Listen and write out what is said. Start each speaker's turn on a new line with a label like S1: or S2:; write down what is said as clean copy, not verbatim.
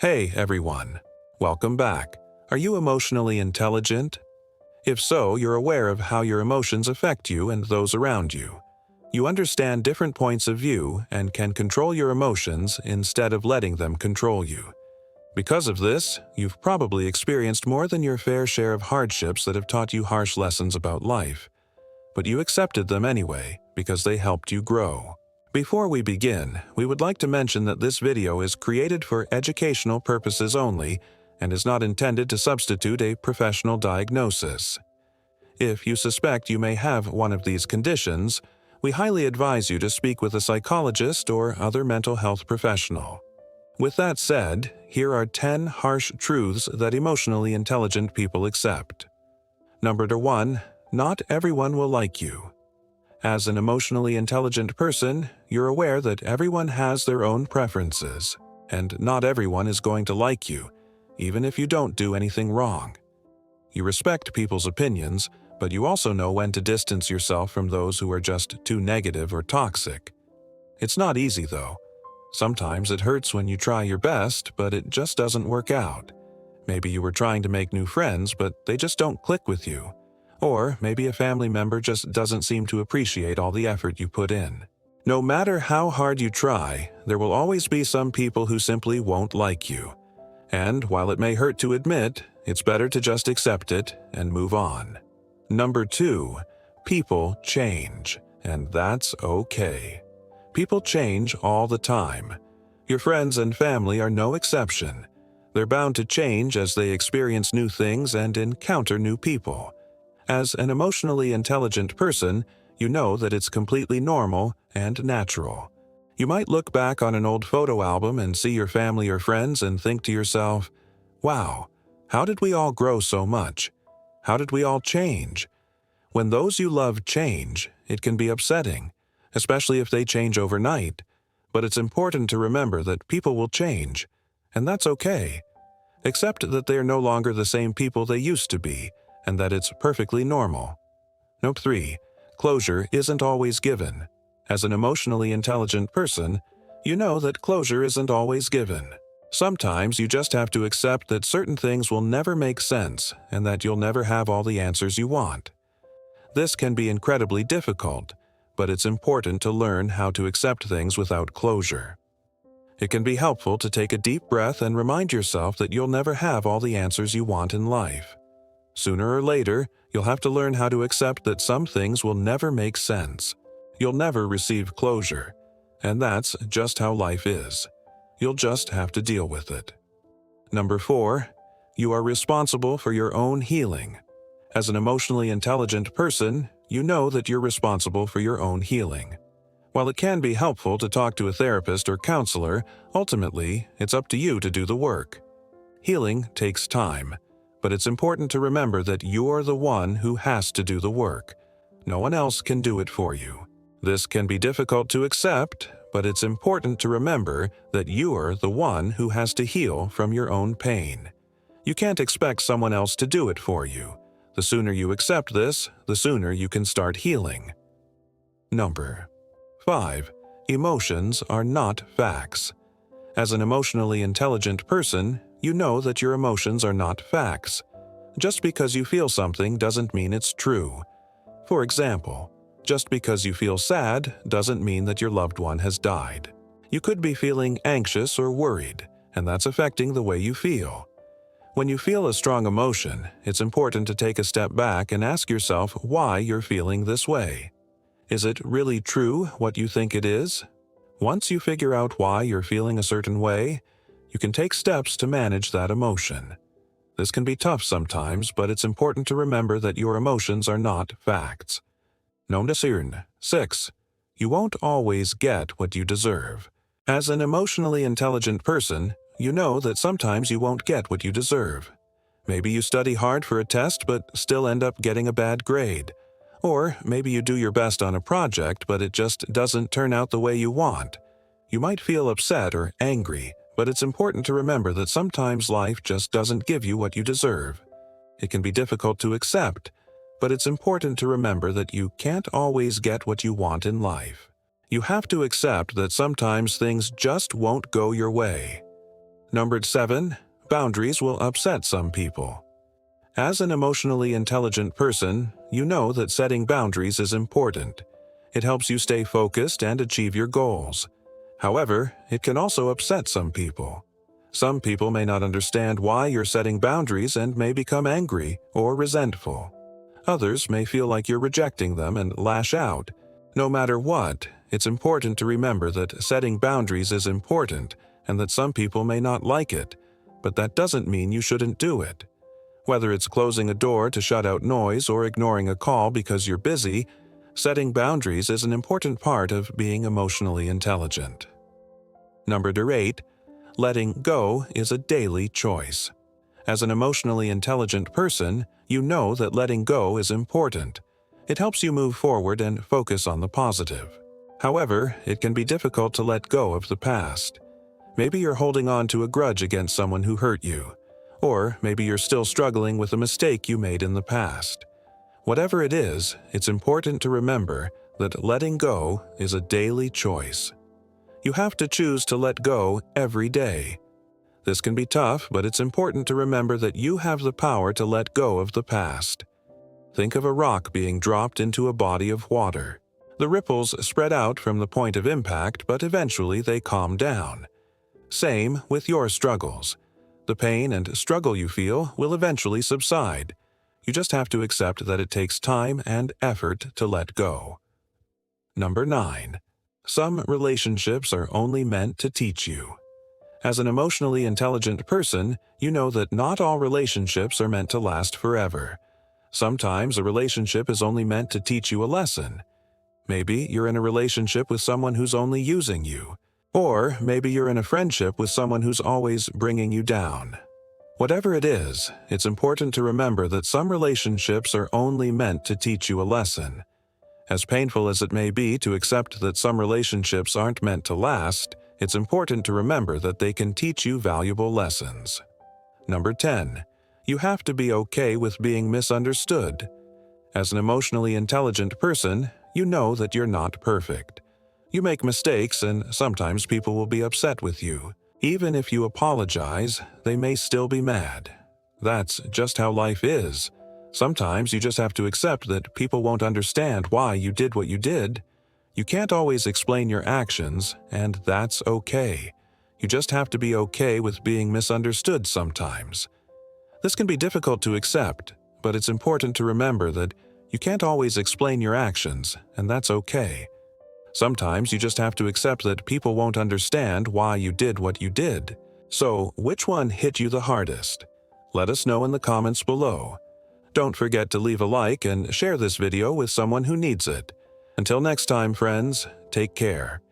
S1: Hey everyone, welcome back. Are you emotionally intelligent? If so, you're aware of how your emotions affect you and those around you. You understand different points of view and can control your emotions instead of letting them control you. Because of this, you've probably experienced more than your fair share of hardships that have taught you harsh lessons about life. But you accepted them anyway because they helped you grow. Before we begin, we would like to mention that this video is created for educational purposes only and is not intended to substitute a professional diagnosis. If you suspect you may have one of these conditions, we highly advise you to speak with a psychologist or other mental health professional. With that said, here are 10 harsh truths that emotionally intelligent people accept. Number 1, not everyone will like you. As an emotionally intelligent person, you're aware that everyone has their own preferences, and not everyone is going to like you, even if you don't do anything wrong. You respect people's opinions, but you also know when to distance yourself from those who are just too negative or toxic. It's not easy, though. Sometimes it hurts when you try your best, but it just doesn't work out. Maybe you were trying to make new friends, but they just don't click with you. Or maybe a family member just doesn't seem to appreciate all the effort you put in. No matter how hard you try, there will always be some people who simply won't like you. And while it may hurt to admit, it's better to just accept it and move on. Number 2, people change, and that's okay. People change all the time. Your friends and family are no exception. They're bound to change as they experience new things and encounter new people. As an emotionally intelligent person, you know that it's completely normal and natural. You might look back on an old photo album and see your family or friends and think to yourself, wow, how did we all grow so much? How did we all change? When those you love change, it can be upsetting, especially if they change overnight. But it's important to remember that people will change, and that's okay. Accept that they are no longer the same people they used to be, and that it's perfectly normal. Note 3. Closure isn't always given. As an emotionally intelligent person, you know that closure isn't always given. Sometimes you just have to accept that certain things will never make sense and that you'll never have all the answers you want. This can be incredibly difficult, but it's important to learn how to accept things without closure. It can be helpful to take a deep breath and remind yourself that you'll never have all the answers you want in life. Sooner or later, you'll have to learn how to accept that some things will never make sense. You'll never receive closure, and that's just how life is. You'll just have to deal with it. Number 4, you are responsible for your own healing. As an emotionally intelligent person, you know that you're responsible for your own healing. While it can be helpful to talk to a therapist or counselor, ultimately, it's up to you to do the work. Healing takes time. But it's important to remember that you're the one who has to do the work. No one else can do it for you. This can be difficult to accept, but it's important to remember that you're the one who has to heal from your own pain. You can't expect someone else to do it for you. The sooner you accept this, the sooner you can start healing. Number 5. Emotions are not facts. As an emotionally intelligent person, you know that your emotions are not facts. Just because you feel something doesn't mean it's true. For example, just because you feel sad doesn't mean that your loved one has died. You could be feeling anxious or worried, and that's affecting the way you feel. When you feel a strong emotion, it's important to take a step back and ask yourself why you're feeling this way. Is it really true what you think it is? Once you figure out why you're feeling a certain way, you can take steps to manage that emotion. This can be tough sometimes, but it's important to remember that your emotions are not facts. Number 6. You won't always get what you deserve. As an emotionally intelligent person, you know that sometimes you won't get what you deserve. Maybe you study hard for a test but still end up getting a bad grade. Or maybe you do your best on a project but it just doesn't turn out the way you want. You might feel upset or angry, but it's important to remember that sometimes life just doesn't give you what you deserve. It can be difficult to accept, but it's important to remember that you can't always get what you want in life. You have to accept that sometimes things just won't go your way. Number 7. Boundaries will upset some people. As an emotionally intelligent person, you know that setting boundaries is important. It helps you stay focused and achieve your goals. However, it can also upset some people. Some people may not understand why you're setting boundaries and may become angry or resentful. Others may feel like you're rejecting them and lash out. No matter what, it's important to remember that setting boundaries is important and that some people may not like it, but that doesn't mean you shouldn't do it. Whether it's closing a door to shut out noise or ignoring a call because you're busy, setting boundaries is an important part of being emotionally intelligent. Number 8. Letting go is a daily choice. As an emotionally intelligent person, you know that letting go is important. It helps you move forward and focus on the positive. However, it can be difficult to let go of the past. Maybe you're holding on to a grudge against someone who hurt you, or maybe you're still struggling with a mistake you made in the past. Whatever it is, it's important to remember that letting go is a daily choice. You have to choose to let go every day. This can be tough, but it's important to remember that you have the power to let go of the past. Think of a rock being dropped into a body of water. The ripples spread out from the point of impact, but eventually they calm down. Same with your struggles. The pain and struggle you feel will eventually subside. You just have to accept that it takes time and effort to let go. Number 9. Some relationships are only meant to teach you. As an emotionally intelligent person, you know that not all relationships are meant to last forever. Sometimes a relationship is only meant to teach you a lesson. Maybe you're in a relationship with someone who's only using you. Or maybe you're in a friendship with someone who's always bringing you down. Whatever it is, it's important to remember that some relationships are only meant to teach you a lesson. As painful as it may be to accept that some relationships aren't meant to last, it's important to remember that they can teach you valuable lessons. Number 10. You have to be okay with being misunderstood. As an emotionally intelligent person, you know that you're not perfect. You make mistakes and sometimes people will be upset with you. Even if you apologize, they may still be mad. That's just how life is. Sometimes you just have to accept that people won't understand why you did what you did. You can't always explain your actions, and that's okay. You just have to be okay with being misunderstood sometimes. This can be difficult to accept, but it's important to remember that you can't always explain your actions, and that's okay. Sometimes you just have to accept that people won't understand why you did what you did. So, which one hit you the hardest? Let us know in the comments below. Don't forget to leave a like and share this video with someone who needs it. Until next time, friends, take care.